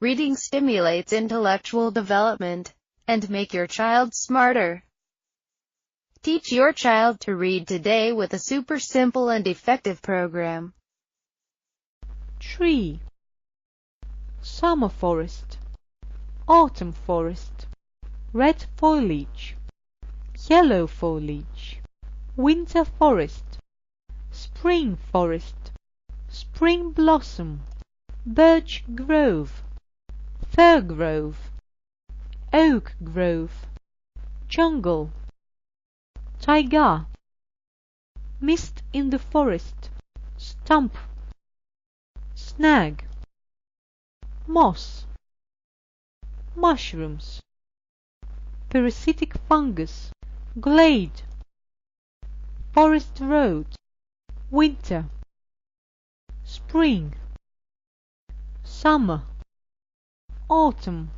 Reading stimulates intellectual development and make your child smarter. Teach your child to read today with a super simple and effective program. Tree. Summer forest, autumn forest, red foliage, yellow foliage, winter forest, spring forest, spring blossom, birch grove, fir grove, oak grove, jungle, taiga, mist in the forest, stump, snag, moss, mushrooms, parasitic fungus, glade, forest road, winter, spring, summer, autumn,